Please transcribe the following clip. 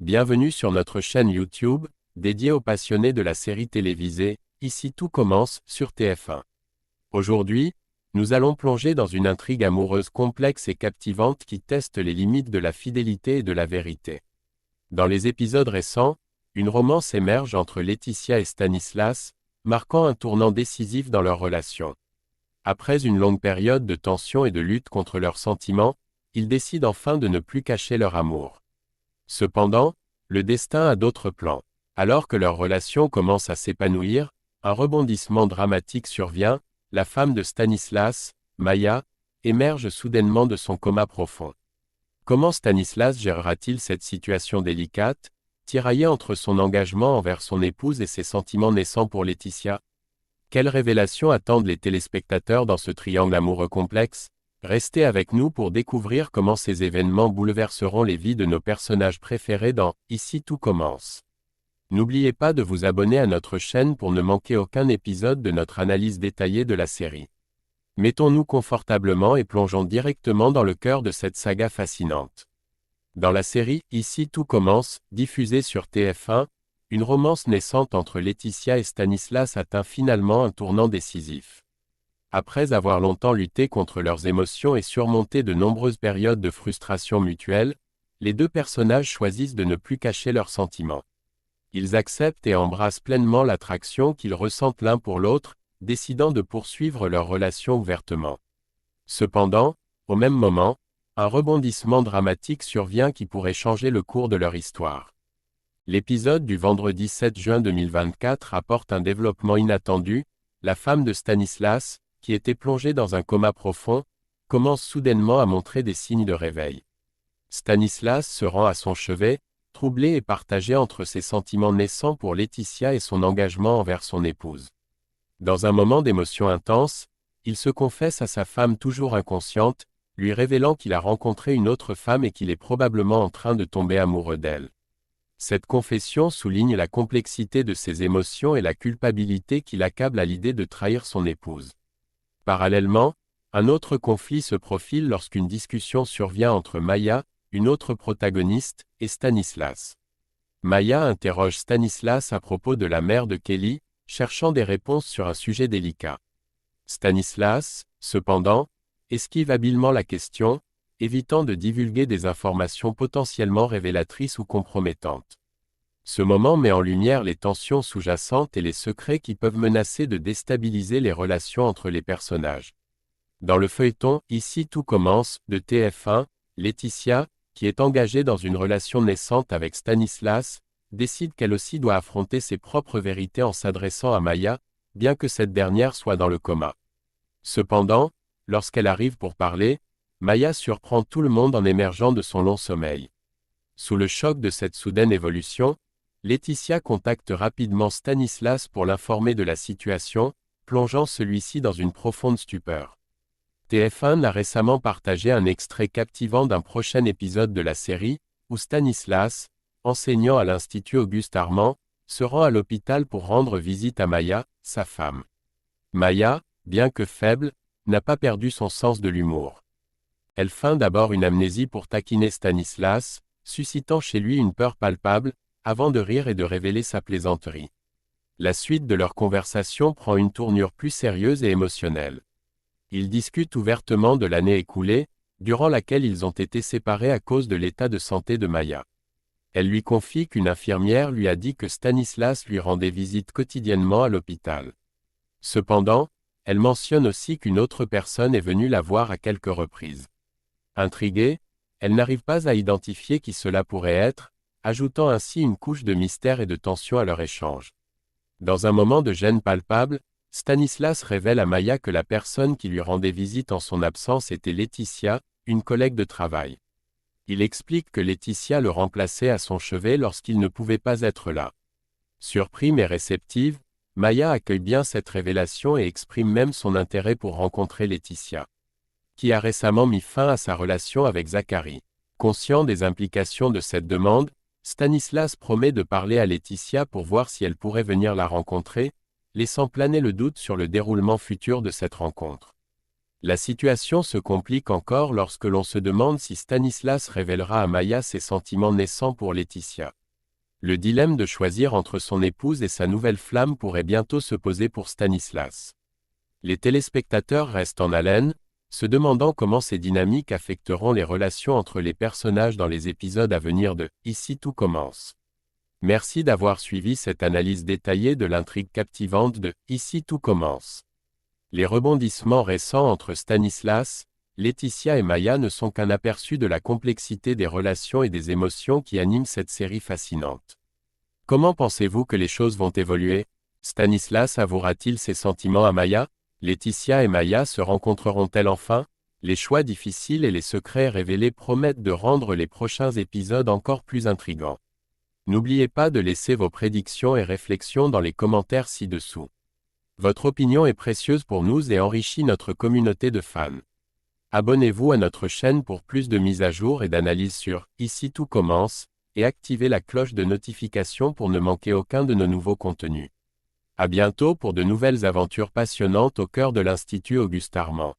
Bienvenue sur notre chaîne YouTube, dédiée aux passionnés de la série télévisée, Ici tout commence, sur TF1. Aujourd'hui, nous allons plonger dans une intrigue amoureuse complexe et captivante qui teste les limites de la fidélité et de la vérité. Dans les épisodes récents, une romance émerge entre Laetitia et Stanislas, marquant un tournant décisif dans leur relation. Après une longue période de tension et de lutte contre leurs sentiments, ils décident enfin de ne plus cacher leur amour. Cependant, le destin a d'autres plans. Alors que leur relation commence à s'épanouir, un rebondissement dramatique survient, la femme de Stanislas, Maya, émerge soudainement de son coma profond. Comment Stanislas gérera-t-il cette situation délicate, tiraillé entre son engagement envers son épouse et ses sentiments naissants pour Laetitia? Quelles révélations attendent les téléspectateurs dans ce triangle amoureux complexe? Restez avec nous pour découvrir comment ces événements bouleverseront les vies de nos personnages préférés dans « Ici tout commence ». N'oubliez pas de vous abonner à notre chaîne pour ne manquer aucun épisode de notre analyse détaillée de la série. Mettons-nous confortablement et plongeons directement dans le cœur de cette saga fascinante. Dans la série « Ici tout commence », diffusée sur TF1, une romance naissante entre Laetitia et Stanislas atteint finalement un tournant décisif. Après avoir longtemps lutté contre leurs émotions et surmonté de nombreuses périodes de frustration mutuelle, les deux personnages choisissent de ne plus cacher leurs sentiments. Ils acceptent et embrassent pleinement l'attraction qu'ils ressentent l'un pour l'autre, décidant de poursuivre leur relation ouvertement. Cependant, au même moment, un rebondissement dramatique survient qui pourrait changer le cours de leur histoire. L'épisode du vendredi 7 juin 2024 apporte un développement inattendu. La femme de Stanislas, qui était plongée dans un coma profond, commence soudainement à montrer des signes de réveil. Stanislas se rend à son chevet, troublé et partagé entre ses sentiments naissants pour Laetitia et son engagement envers son épouse. Dans un moment d'émotion intense, il se confesse à sa femme toujours inconsciente, lui révélant qu'il a rencontré une autre femme et qu'il est probablement en train de tomber amoureux d'elle. Cette confession souligne la complexité de ses émotions et la culpabilité qui l'accable à l'idée de trahir son épouse. Parallèlement, un autre conflit se profile lorsqu'une discussion survient entre Maya, une autre protagoniste, et Stanislas. Maya interroge Stanislas à propos de la mère de Kelly, cherchant des réponses sur un sujet délicat. Stanislas, cependant, esquive habilement la question, évitant de divulguer des informations potentiellement révélatrices ou compromettantes. Ce moment met en lumière les tensions sous-jacentes et les secrets qui peuvent menacer de déstabiliser les relations entre les personnages. Dans le feuilleton « Ici tout commence » de TF1, Laetitia, qui est engagée dans une relation naissante avec Stanislas, décide qu'elle aussi doit affronter ses propres vérités en s'adressant à Maya, bien que cette dernière soit dans le coma. Cependant, lorsqu'elle arrive pour parler, Maya surprend tout le monde en émergeant de son long sommeil. Sous le choc de cette soudaine évolution, Laetitia contacte rapidement Stanislas pour l'informer de la situation, plongeant celui-ci dans une profonde stupeur. TF1 a récemment partagé un extrait captivant d'un prochain épisode de la série, où Stanislas, enseignant à l'Institut Auguste Armand, se rend à l'hôpital pour rendre visite à Maya, sa femme. Maya, bien que faible, n'a pas perdu son sens de l'humour. Elle feint d'abord une amnésie pour taquiner Stanislas, suscitant chez lui une peur palpable, avant de rire et de révéler sa plaisanterie. La suite de leur conversation prend une tournure plus sérieuse et émotionnelle. Ils discutent ouvertement de l'année écoulée, durant laquelle ils ont été séparés à cause de l'état de santé de Maya. Elle lui confie qu'une infirmière lui a dit que Stanislas lui rendait visite quotidiennement à l'hôpital. Cependant, elle mentionne aussi qu'une autre personne est venue la voir à quelques reprises. Intriguée, elle n'arrive pas à identifier qui cela pourrait être, ajoutant ainsi une couche de mystère et de tension à leur échange. Dans un moment de gêne palpable, Stanislas révèle à Maya que la personne qui lui rendait visite en son absence était Laetitia, une collègue de travail. Il explique que Laetitia le remplaçait à son chevet lorsqu'il ne pouvait pas être là. Surprise mais réceptive, Maya accueille bien cette révélation et exprime même son intérêt pour rencontrer Laetitia, qui a récemment mis fin à sa relation avec Zachary. Conscient des implications de cette demande, Stanislas promet de parler à Laetitia pour voir si elle pourrait venir la rencontrer, laissant planer le doute sur le déroulement futur de cette rencontre. La situation se complique encore lorsque l'on se demande si Stanislas révélera à Maya ses sentiments naissants pour Laetitia. Le dilemme de choisir entre son épouse et sa nouvelle flamme pourrait bientôt se poser pour Stanislas. Les téléspectateurs restent en haleine, se demandant comment ces dynamiques affecteront les relations entre les personnages dans les épisodes à venir de « Ici tout commence ». Merci d'avoir suivi cette analyse détaillée de l'intrigue captivante de « Ici tout commence ». Les rebondissements récents entre Stanislas, Laetitia et Maya ne sont qu'un aperçu de la complexité des relations et des émotions qui animent cette série fascinante. Comment pensez-vous que les choses vont évoluer? Stanislas avouera-t-il ses sentiments à Maya? Laetitia et Maya se rencontreront-elles enfin? Les choix difficiles et les secrets révélés promettent de rendre les prochains épisodes encore plus intrigants. N'oubliez pas de laisser vos prédictions et réflexions dans les commentaires ci-dessous. Votre opinion est précieuse pour nous et enrichit notre communauté de fans. Abonnez-vous à notre chaîne pour plus de mises à jour et d'analyses sur « Ici tout commence » et activez la cloche de notification pour ne manquer aucun de nos nouveaux contenus. À bientôt pour de nouvelles aventures passionnantes au cœur de l'Institut Auguste Armand.